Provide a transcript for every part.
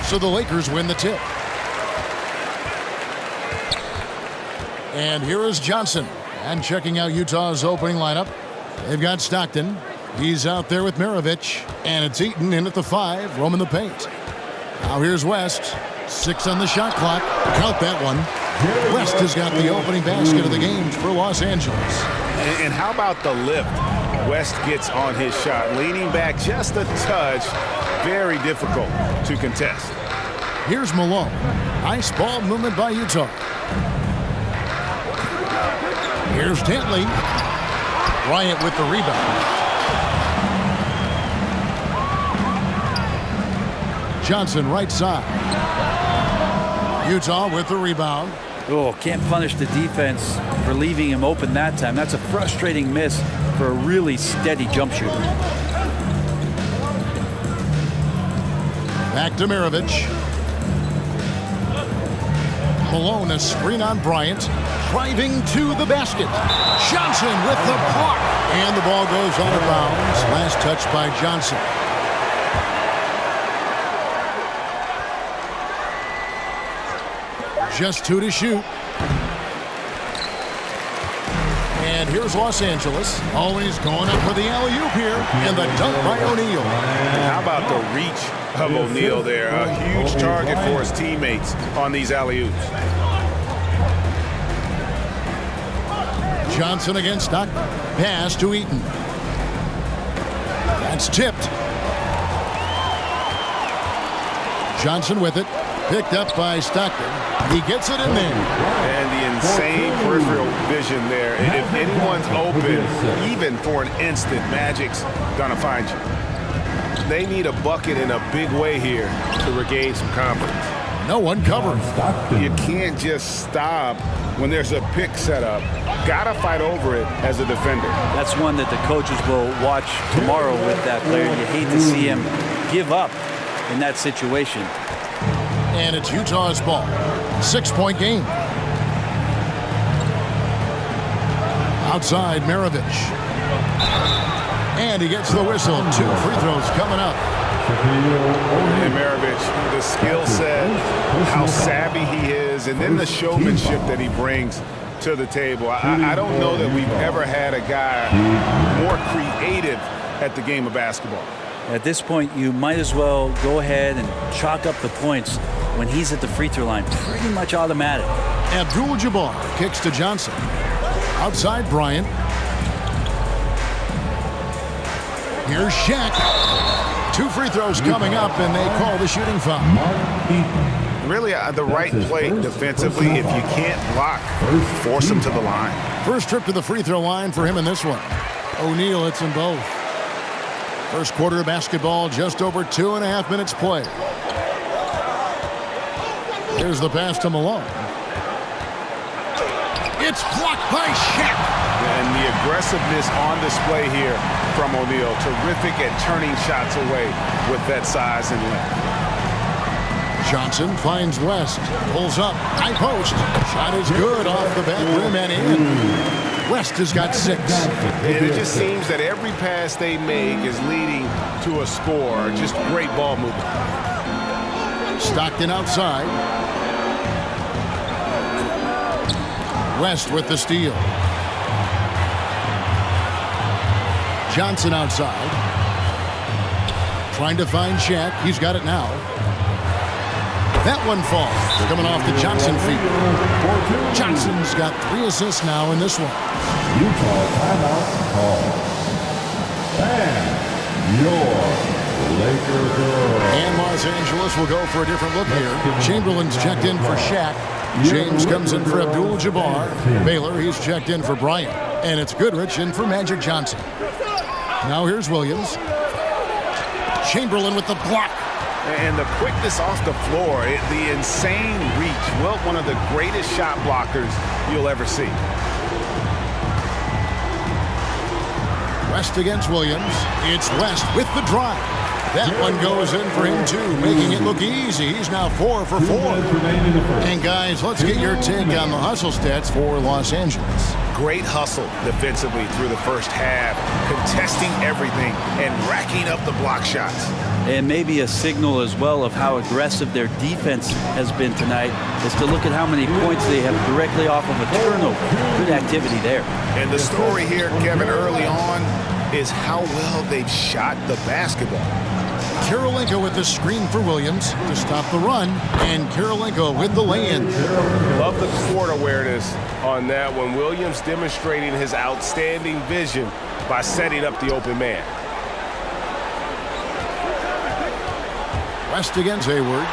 So the Lakers win the tip. And here is Johnson. And checking out Utah's opening lineup, they've got Stockton. He's out there with Maravich. And it's Eaton in at the 5, roaming the paint. Now here's West. 6 on the shot clock. Count that one. West has got the opening basket of the game for Los Angeles. And how about the lift? West gets on his shot, leaning back just a touch. Very difficult to contest. Here's Malone. Nice ball movement by Utah. Here's Dantley. Bryant with the rebound. Johnson right side. Utah with the rebound. Oh, can't punish the defense for leaving him open that time. That's a frustrating miss for a really steady jump shooter. Back to Maravich. Malone, a screen on Bryant. Driving to the basket. Johnson with the block. And the ball goes out of bounds. Last touch by Johnson. Just 2 to shoot. And here's Los Angeles. Always going up for the alley-oop here. And the dunk by O'Neal. How about the reach of O'Neal there? A huge target for his teammates on these alley-oops. Johnson against Stockton. Pass to Eaton. That's tipped. Johnson with it. Picked up by Stockton. He gets it in there. And the insane peripheral vision there. And if anyone's open, even for an instant, Magic's gonna find you. They need a bucket in a big way here to regain some confidence. No one covering. You can't just stop when there's a pick set up. Gotta fight over it as a defender. That's one that the coaches will watch tomorrow with that player. You hate to see him give up in that situation. And it's Utah's ball. 6-point game. Outside, Maravich. And he gets the whistle. 2 free throws coming up. And Maravich, the skill set, how savvy he is, and then the showmanship that he brings to the table. I don't know that we've ever had a guy more creative at the game of basketball. At this point, you might as well go ahead and chalk up the points when he's at the free throw line. Pretty much automatic. Abdul-Jabbar kicks to Johnson. Outside, Bryant. Here's Shaq. 2 free throws coming up, and they call the shooting foul. Really, the right play defensively. If you can't block, force him to the line. First trip to the free throw line for him in this one. O'Neal hits them both. First quarter of basketball, just over 2.5 minutes played. Here's the pass to Malone. It's blocked by Shaq. And the aggressiveness on display here from O'Neal. Terrific at turning shots away with that size and length. Johnson finds West. Pulls up. High post. Shot is good off the back rim and in. West has got 6. And it just seems that every pass they make is leading to a score. Just great ball movement. Stockton outside. West with the steal. Johnson outside. Trying to find Shaq. He's got it now. That one falls. Coming off the Johnson feet. Johnson's got 3 assists now in this one. Utah timeout call. And your Lakers girl. And Los Angeles will go for a different look here. Chamberlain's checked in for Shaq. James comes in for Abdul-Jabbar. Baylor, he's checked in for Bryant. And it's Goodrich in for Magic Johnson. Now here's Williams. Chamberlain with the block. And the quickness off the floor, the insane reach. Well, one of the greatest shot blockers you'll ever see. West against Williams. It's West with the drive. That one goes in for him, too, making it look easy. He's now 4 for 4. And, guys, let's get your take on the hustle stats for Los Angeles. Great hustle defensively through the first half, contesting everything and racking up the block shots. And maybe a signal as well of how aggressive their defense has been tonight is to look at how many points they have directly off of a turnover. Good activity there. And the story here, Kevin, early on is how well they've shot the basketball. Karolinko with the screen for Williams to stop the run, and Karolinko with the lay-in. Love the court awareness on that one. Williams demonstrating his outstanding vision by setting up the open man. West against Hayward.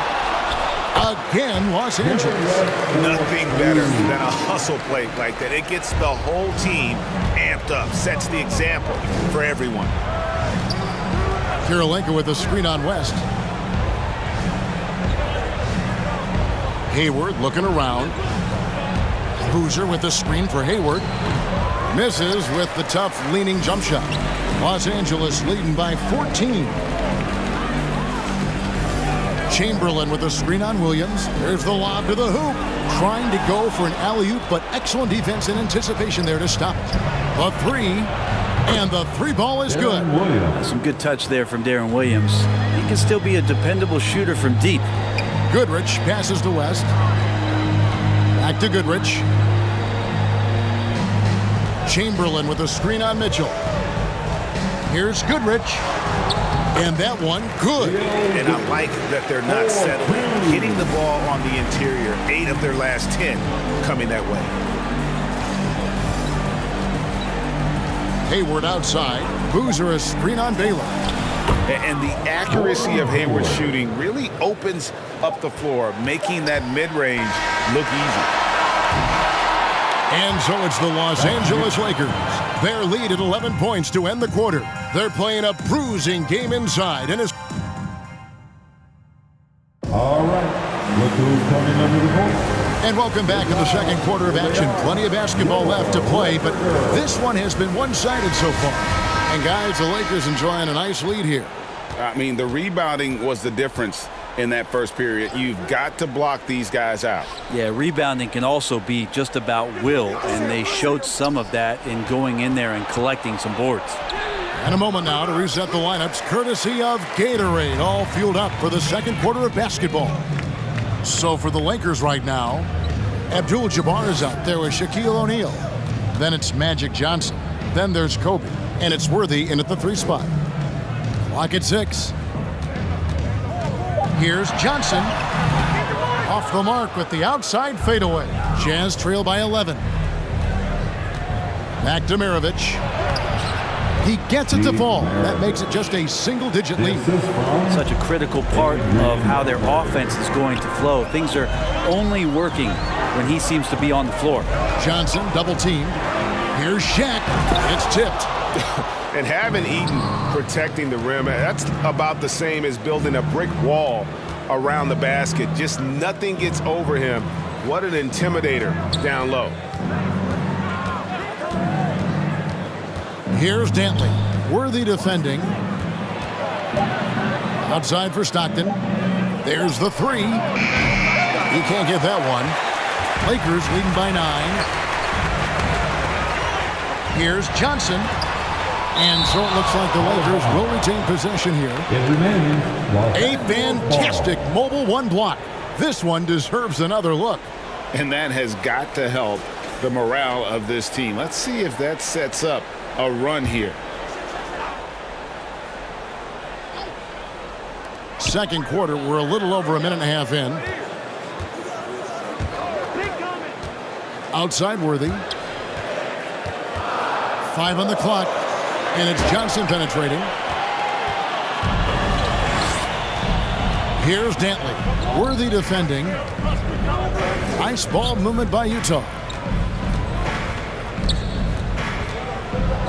Again, Los Angeles. Nothing better than a hustle play like that. It gets the whole team amped up, sets the example for everyone. Karolinko with the screen on West. Hayward looking around. Boozer with the screen for Hayward. Misses with the tough leaning jump shot. Los Angeles leading by 14. Chamberlain with the screen on Williams. There's the lob to the hoop. Trying to go for an alley-oop, but excellent defense and anticipation there to stop it. The three, and the three ball is good. Some good touch there from Darren Williams. He can still be a dependable shooter from deep. Goodrich passes to West. Back to Goodrich. Chamberlain with a screen on Mitchell. Here's Goodrich. And that one, good. And I like that they're not settling. Hitting the ball on the interior, 8 of their last 10 coming that way. Hayward outside. Boozer a screen on Baylor. And the accuracy of Hayward's shooting really opens up the floor, making that mid-range look easy. And so it's the Los Angeles Lakers. Their lead at 11 points to end the quarter. They're playing a bruising game inside. And All right, look who's coming under the goal. And welcome back to the second quarter of action. Plenty of basketball left to play, but this one has been one-sided so far. And guys, the Lakers enjoying a nice lead here. I mean, the rebounding was the difference in that first period. You've got to block these guys out. Yeah, rebounding can also be just about will, and they showed some of that in going in there and collecting some boards. And a moment now to reset the lineups, courtesy of Gatorade, all fueled up for the second quarter of basketball. So for the Lakers right now, Abdul-Jabbar is out there with Shaquille O'Neal. Then it's Magic Johnson. Then there's Kobe. And it's Worthy in at the 3 spot. Clock at 6. Here's Johnson. Off the mark with the outside fadeaway. Jazz trail by 11. Back to Mirovic. He gets it to fall. That makes it just a single-digit lead. Such a critical part of how their offense is going to flow. Things are only working when he seems to be on the floor. Johnson double-teamed. Here's Shaq. It's tipped. And having Eaton protecting the rim, that's about the same as building a brick wall around the basket. Just nothing gets over him. What an intimidator down low. Here's Dantley. Worthy defending. Outside for Stockton. There's the 3. He can't get that one. Lakers leading by 9. Here's Johnson. And so it looks like the Lakers will retain possession here. A fantastic mobile one block. This one deserves another look. And that has got to help the morale of this team. Let's see if that sets up a run here. Second quarter, we're a little over a minute and a half in. Outside Worthy. 5 on the clock. And it's Johnson penetrating. Here's Dantley. Worthy defending. Nice ball movement by Utah.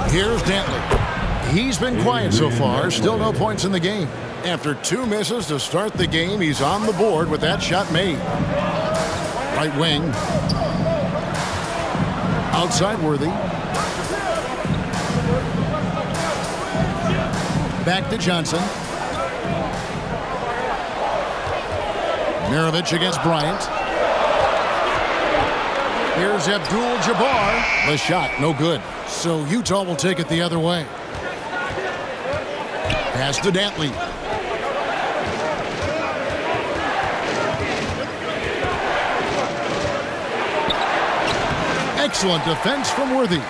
Here's Dantley. He's been quiet so far. Still no points in the game. After 2 misses to start the game, he's on the board with that shot made. Right wing. Outside Worthy. Back to Johnson. Mirovic against Bryant. Here's Abdul-Jabbar. The shot, no good. So Utah will take it the other way. Pass to Dantley. Excellent defense from Worthy.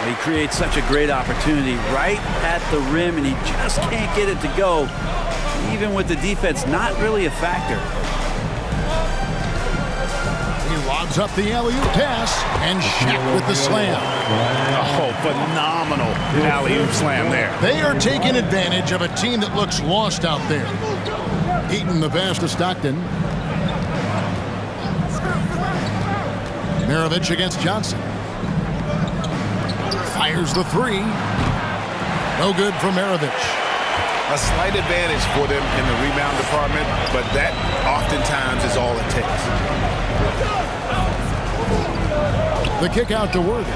He creates such a great opportunity right at the rim, and he just can't get it to go. Even with the defense not really a factor. He lobs up the alley-oop pass, and Shaq with the slam. Oh, phenomenal alley-oop slam there. They are taking advantage of a team that looks lost out there. Eaton the pass to Stockton. Maravich against Johnson. Fires the three. No good for Maravich. A slight advantage for them in the rebound department, but that oftentimes is all it takes. The kick out to Worthy.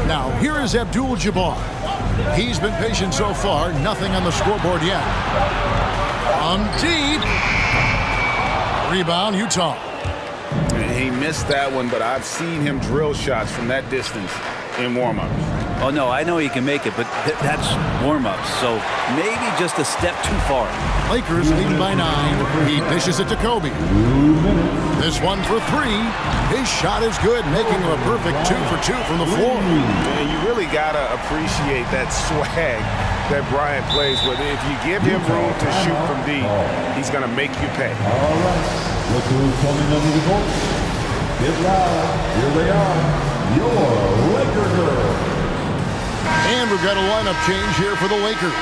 Now, here is Abdul-Jabbar. He's been patient so far. Nothing on the scoreboard yet. Deep. Rebound, Utah. He missed that one, but I've seen him drill shots from that distance in warm-ups. Oh, no, I know he can make it, but that's warm-ups, so maybe just a step too far. Lakers leading by 9. He dishes it to Kobe. This one for three. His shot is good, making him a perfect 2 for 2 from the floor. And you really got to appreciate that swag that Bryant plays with. If you give him room to shoot from deep, he's going to make you pay. All right. Look who's coming under the court. Get loud. Here they are. Your Laker girls. And we've got a lineup change here for the Lakers.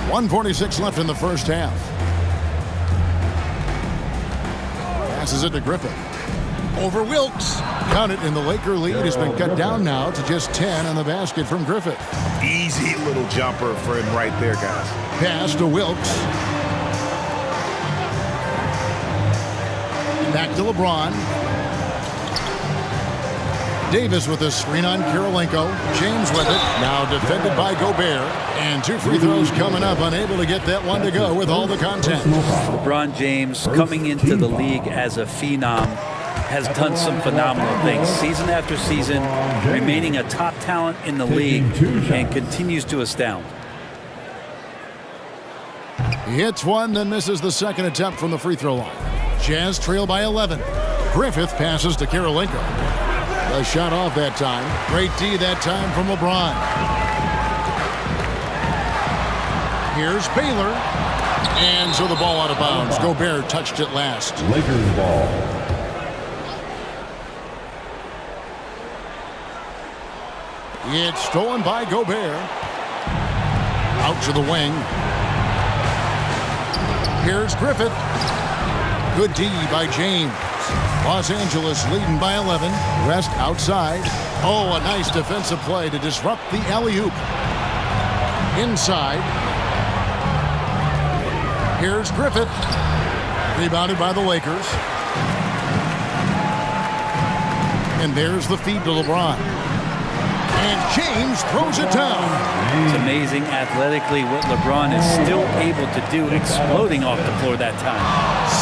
.146 left in the first half. Passes it to Griffin. Over Wilkes. Count it, and the Laker lead has been cut down now to just 10 on the basket from Griffith. Easy little jumper for him right there, guys. Pass to Wilkes. Back to LeBron. Davis with a screen on Kirilenko. James with it. Now defended by Gobert. And 2 free throws coming up. Unable to get that one to go with all the content. LeBron James, coming into the league as a phenom, has done some phenomenal things. Season after season, remaining a top talent in the league, and continues to astound. He hits one, then misses the second attempt from the free throw line. Jazz trail by 11. Griffith passes to Kirilenko. A shot off that time. Great D that time from LeBron. Here's Baylor. And so the ball out of bounds. Gobert touched it last. Lakers ball. It's stolen by Gobert. Out to the wing. Here's Griffith. Good D by James. Los Angeles leading by 11. West outside. Oh, a nice defensive play to disrupt the alley-oop. Inside. Here's Griffith. Rebounded by the Lakers. And there's the feed to LeBron. And James throws it down. It's amazing athletically what LeBron is still able to do, exploding off the floor that time.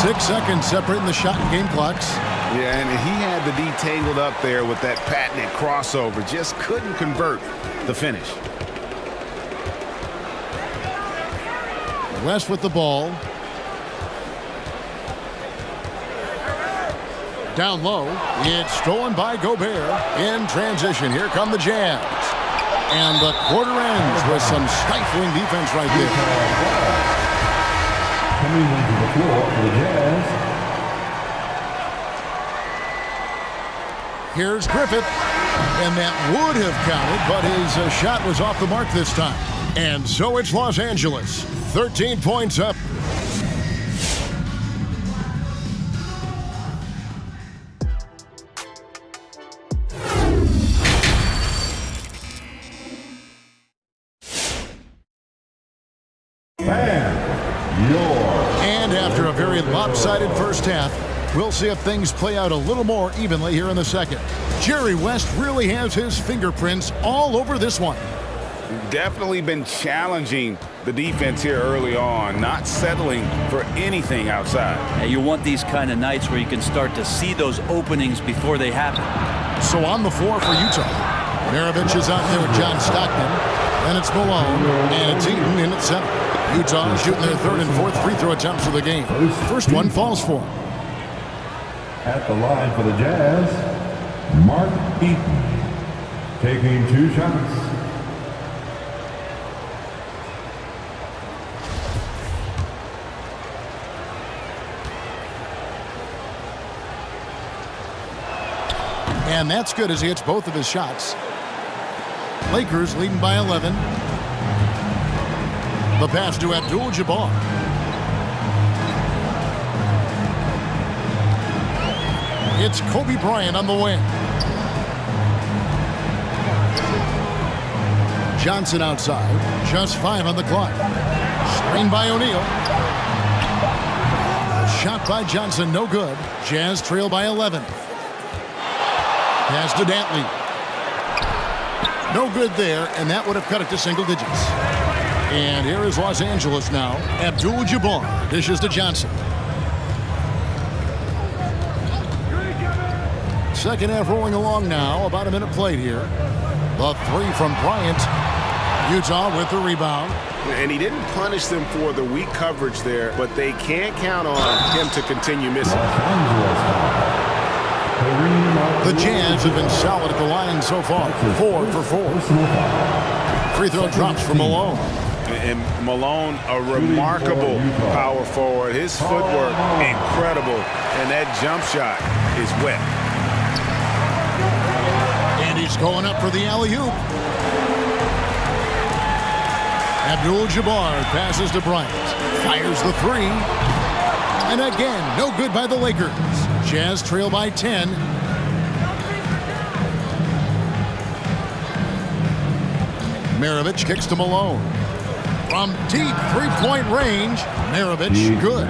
6 seconds separating the shot and game clocks. Yeah, and he had the D tangled up there with that patented crossover. Just couldn't convert the finish. West with the ball. Down low. It's stolen by Gobert. In transition. Here come the Jazz. And the quarter ends with some stifling defense right there. Coming into the floor for the Jazz. Here's Griffith. And that would have counted, but his shot was off the mark this time. And so it's Los Angeles. 13 points up. And after a very lopsided first half, we'll see if things play out a little more evenly here in the second. Jerry West really has his fingerprints all over this one. Definitely been challenging the defense here early on, not settling for anything outside. And you want these kind of nights where you can start to see those openings before they happen. So on the floor for Utah, Maravich is out there with John Stockton. Then it's Malone, and it's Eaton in at center. Utah shooting their third and fourth free throw attempts of the game. First one falls for him. At the line for the Jazz, Mark Eaton, taking 2 shots. And that's good as he hits both of his shots. Lakers leading by 11. The pass to Abdul-Jabbar. It's Kobe Bryant on the wing. Johnson outside. Just 5 on the clock. Screen by O'Neal. Shot by Johnson, no good. Jazz trail by 11. Pass to Dantley. No good there, and that would have cut it to single digits. And here is Los Angeles now. Abdul-Jabbar dishes to Johnson. Second half rolling along now. About a minute played here. The three from Bryant. Utah with the rebound. And he didn't punish them for the weak coverage there, but they can't count on him to continue missing. The Jazz have been solid at the line so far. 4 for 4. Free throw drops for Malone. And Malone, a remarkable power forward. His footwork, incredible. And that jump shot is wet. And he's going up for the alley-oop. Abdul-Jabbar passes to Bryant. Fires the three. And again, no good by the Lakers. Jazz trail by 10. Maravich kicks to Malone. From deep three-point range, Maravich, good.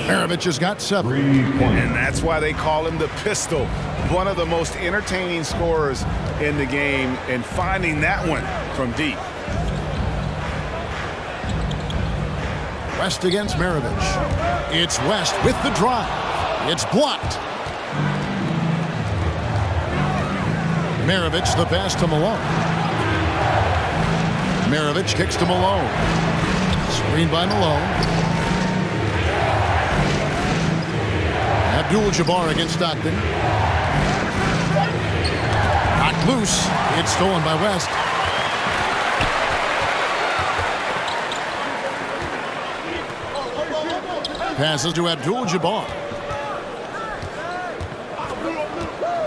Maravich has got 7. And that's why they call him the pistol. One of the most entertaining scorers in the game, and finding that one from deep. West against Maravich. It's West with the drive. It's blocked. Maravich the pass to Malone. Maravich kicks to Malone. Screen by Malone. Abdul-Jabbar against Stockton. Knocked loose. It's stolen by West. Passes to Abdul-Jabbar.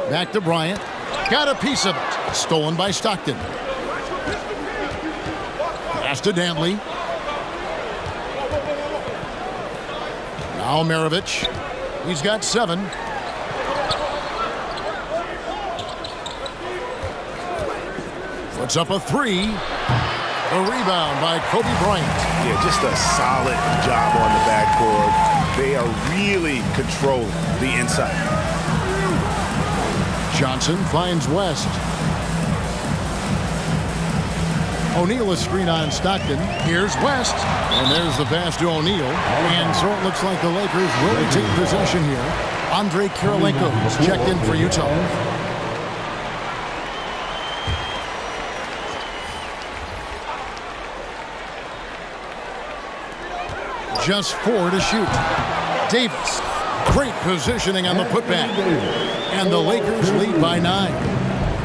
Back to Bryant. Got a piece of it. Stolen by Stockton. Pass to Dantley. Now Maravich. He's got 7. Puts up a 3. A rebound by Kobe Bryant. Yeah, just a solid job on the backboard. They are really controlling the inside. Johnson finds West. O'Neal is screen on Stockton. Here's West. And there's the pass to O'Neal. And so it looks like the Lakers will take possession here. Andre Kirilenko is checked in for Utah. Just 4 to shoot. Davis. Great positioning on the putback. And the Lakers lead by 9.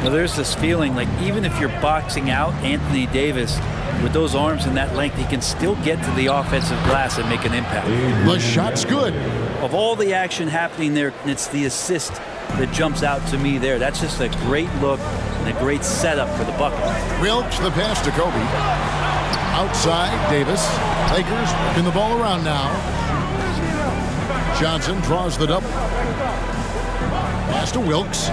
Now there's this feeling like even if you're boxing out Anthony Davis with those arms and that length, he can still get to the offensive glass and make an impact. The shot's good. Of all the action happening there, it's the assist that jumps out to me there. That's just a great look and a great setup for the bucket. Wilkes the pass to Kobe. Outside, Davis. Lakers working the ball around now. Johnson draws the double. Pass to Wilkes.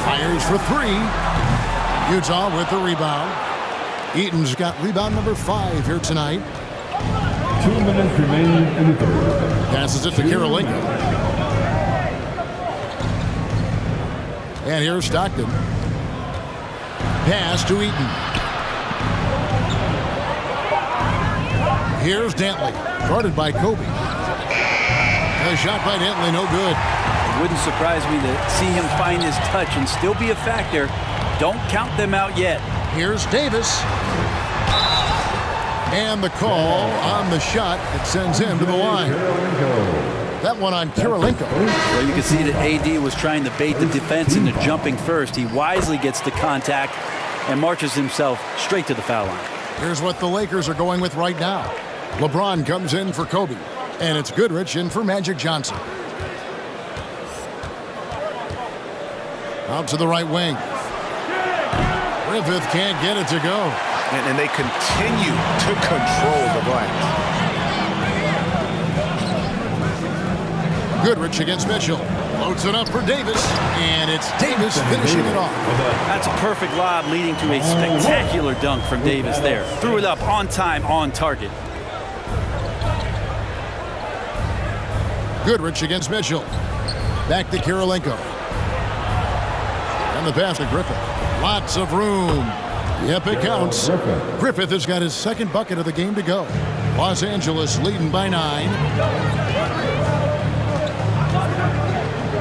Fires for 3. Utah with the rebound. Eaton's got rebound number 5 here tonight. 2 minutes remaining in the third. Passes it to Kirilenko. And here's Stockton. Pass to Eaton. Here's Dantley, guarded by Kobe. A shot by Dantley, no good. It wouldn't surprise me to see him find his touch and still be a factor. Don't count them out yet. Here's Davis. And the call on the shot that sends him to the line. That one on Kirilenko. Well, you can see that AD was trying to bait the defense into jumping first. He wisely gets the contact and marches himself straight to the foul line. Here's what the Lakers are going with right now. LeBron comes in for Kobe. And it's Goodrich in for Magic Johnson. Out to the right wing. Griffith can't get it to go. And they continue to control the glass. Goodrich against Mitchell. Loads it up for Davis. And it's Davis finishing it off. That's a perfect lob leading to a spectacular dunk from Davis there. Threw it up on time, on target. Goodrich against Mitchell. Back to Kirilenko. And the pass to Griffith. Lots of room. Yep, it counts. Griffith has got his second bucket of the game to go. Los Angeles leading by 9.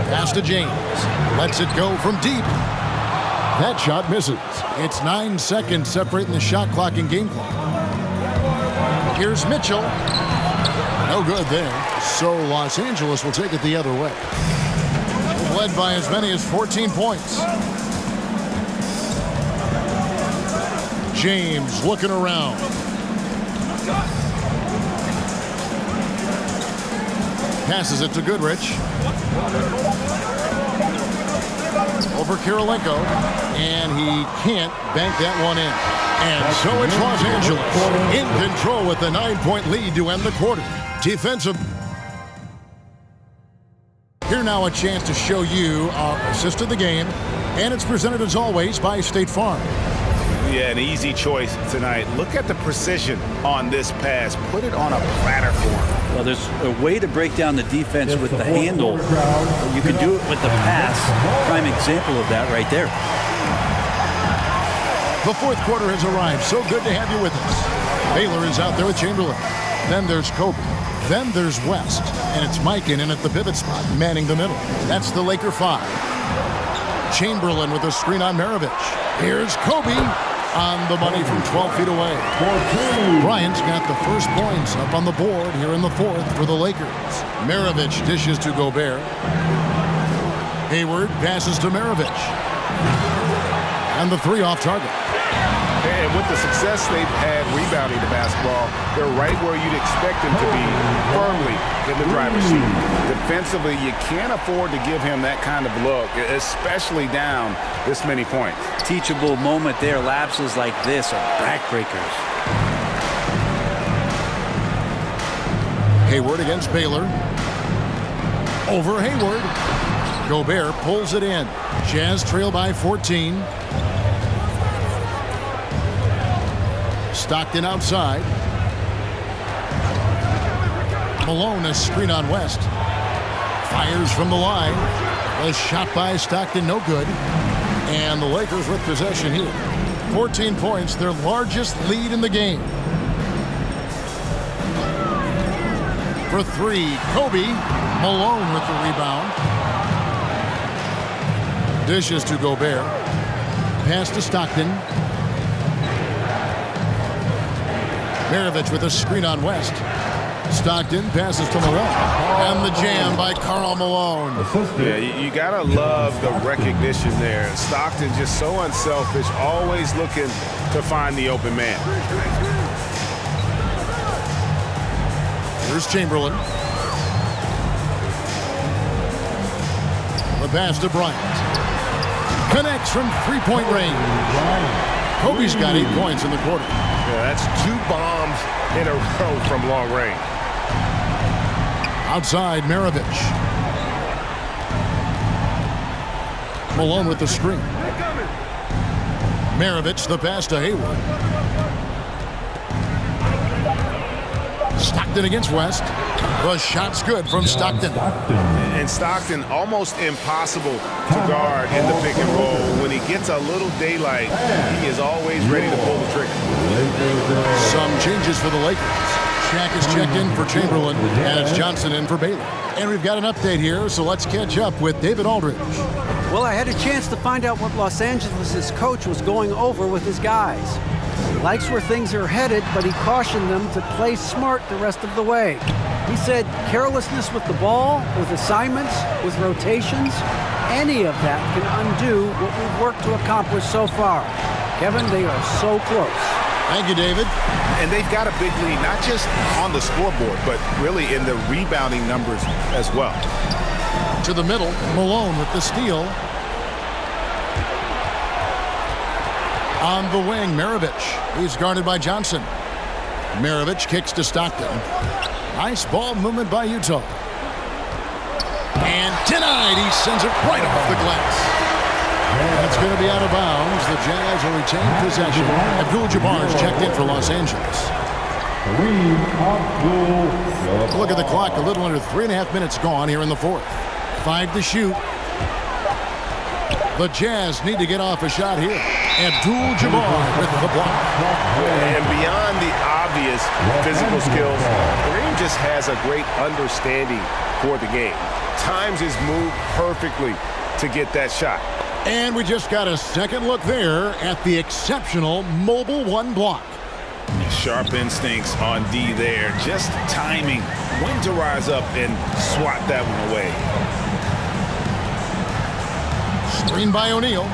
Pass to James. Lets it go from deep. That shot misses. It's 9 seconds separating the shot clock and game clock. Here's Mitchell. No good there. So Los Angeles will take it the other way. Led by as many as 14 points. James looking around. Passes it to Goodrich. Over Kirilenko. And he can't bank that one in. And so it's Los Angeles in control with the 9-point lead to end the quarter. Defensive. Here now a chance to show you our assist of the game. And it's presented as always by State Farm. Yeah, an easy choice tonight. Look at the precision on this pass. Put it on a platter for him. Well, there's a way to break down the defense with the handle. You can do it with the pass. Prime example of that right there. The fourth quarter has arrived. So good to have you with us. Baylor is out there with Chamberlain. Then there's Kobe. Then there's West. And it's Mikan in at the pivot spot, manning the middle. That's the Laker 5. Chamberlain with a screen on Maravich. Here's Kobe on the money from 12 feet away. Bryant's got the first points up on the board here in the fourth for the Lakers. Maravich dishes to Gobert. Hayward passes to Maravich. And the 3 off target. And with the success they've had rebounding the basketball, they're right where you'd expect them to be, firmly in the driver's seat. Defensively, you can't afford to give him that kind of look, especially down this many points. Teachable moment there. Lapses like this are backbreakers. Hayward against Baylor. Over Hayward. Gobert pulls it in. Jazz trail by 14. Stockton outside. Malone, a screen on West. Fires from the line. A shot by Stockton, no good. And the Lakers with possession here. 14 points, their largest lead in the game. For 3, Kobe. Malone with the rebound. Dishes to Gobert. Pass to Stockton. Maravich with a screen on West. Stockton passes to Malone. And the jam by Karl Malone. Yeah, you gotta love the recognition there. Stockton just so unselfish, always looking to find the open man. Here's Chamberlain. The pass to Bryant. Connects from three-point range. Kobe's got 8 points in the quarter. Yeah, that's 2 bombs in a row from long range. Outside, Maravich. Malone with the screen. Maravich, the pass to Hayward. Stockton against West. The shot's good from Stockton. And Stockton almost impossible to guard in the pick and roll. When he gets a little daylight, he is always ready to pull the trigger. Some changes for the Lakers. Shaq is checked in for Chamberlain, and it's Johnson in for Bailey. And we've got an update here, so let's catch up with David Aldridge. Well, I had a chance to find out what Los Angeles' coach was going over with his guys. He likes where things are headed, but he cautioned them to play smart the rest of the way. He said carelessness with the ball, with assignments, with rotations, any of that can undo what we've worked to accomplish so far. Kevin, they are so close. Thank you, David. And they've got a big lead, not just on the scoreboard, but really in the rebounding numbers as well. To the middle, Malone with the steal. On the wing, Maravich. He's guarded by Johnson. Maravich kicks to Stockton. Nice ball movement by Utah. And denied. He sends it right off the glass. That's going to be out of bounds. The Jazz will retain possession. Abdul-Jabbar is checked in for Los Angeles. Look at the clock. A little under 3.5 minutes gone here in the fourth. 5 to shoot. The Jazz need to get off a shot here. Abdul-Jabbar with the block. And beyond the obvious physical skills, Kareem just has a great understanding for the game. Times his move perfectly to get that shot. And we just got a second look there at the exceptional mobile one block. Sharp instincts on D there. Just timing when to rise up and swat that one away. Screen by O'Neal.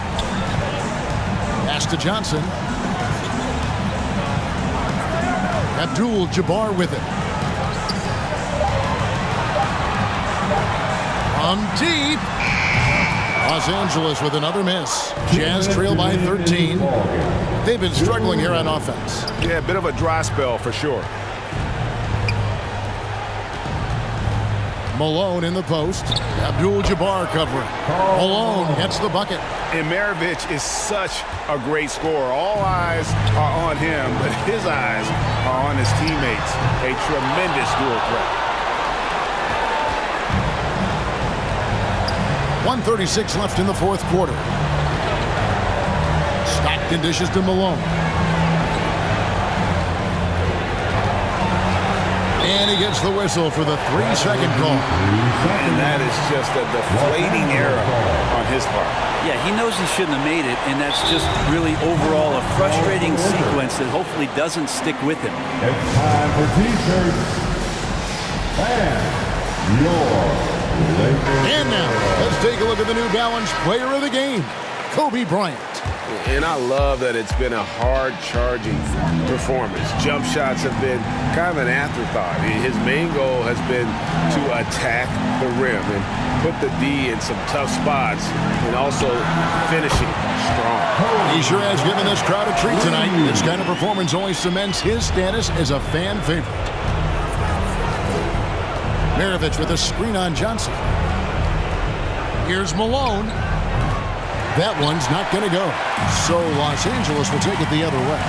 Pass to Johnson. Abdul-Jabbar with it. From deep. Los Angeles with another miss. Jazz trail by 13. They've been struggling here on offense. Yeah, a bit of a dry spell for sure. Malone in the post. Abdul-Jabbar covering. Malone gets the bucket. And Maravich is such a great scorer. All eyes are on him, but his eyes are on his teammates. A tremendous dual threat. 1:36 left in the fourth quarter. Stockton dishes to Malone. And he gets the whistle for the 3-second call. And that is just a deflating error on his part. Yeah, he knows he shouldn't have made it, and that's just really overall a frustrating sequence that hopefully doesn't stick with him. It's time for T-shirts. And your And now, let's take a look at the New Balance player of the game, Kobe Bryant. And I love that it's been a hard-charging performance. Jump shots have been kind of an afterthought. His main goal has been to attack the rim and put the D in some tough spots and also finishing strong. He sure has given this crowd a treat tonight. This kind of performance only cements his status as a fan favorite. Maravich with a screen on Johnson. Here's Malone. That one's not going to go. So Los Angeles will take it the other way.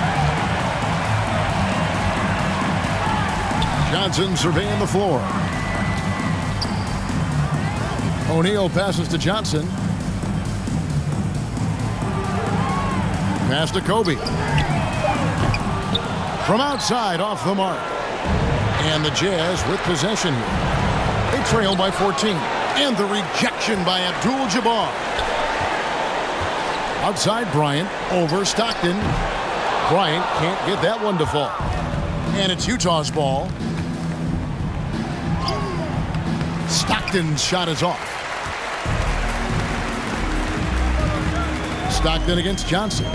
Johnson surveying the floor. O'Neal passes to Johnson. Pass to Kobe. From outside, off the mark. And the Jazz with possession here. They trail by 14. And the rejection by Abdul-Jabbar. Outside Bryant, over Stockton. Bryant can't get that one to fall. And it's Utah's ball. Stockton's shot is off. Stockton against Johnson.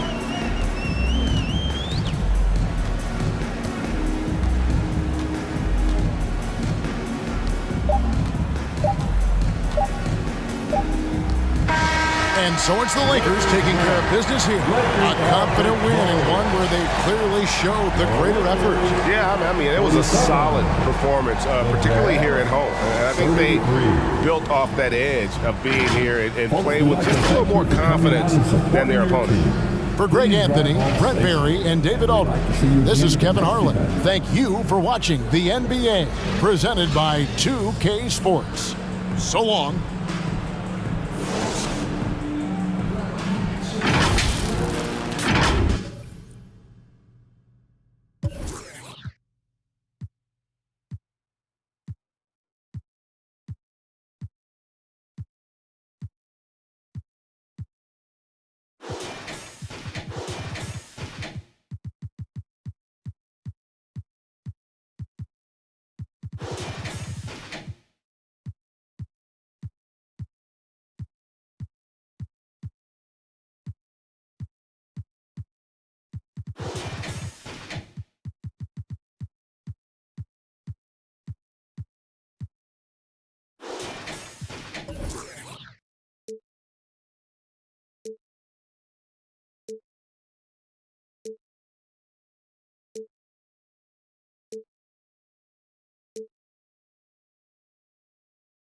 And so it's the Lakers taking care of business here. A confident win and one where they clearly showed the greater effort. Yeah, I mean, it was a solid performance, particularly here at home. And I think they built off that edge of being here and played with just a little more confidence than their opponent. For Greg Anthony, Brett Berry, and David Aldridge, this is Kevin Harlan. Thank you for watching the NBA, presented by 2K Sports. So long.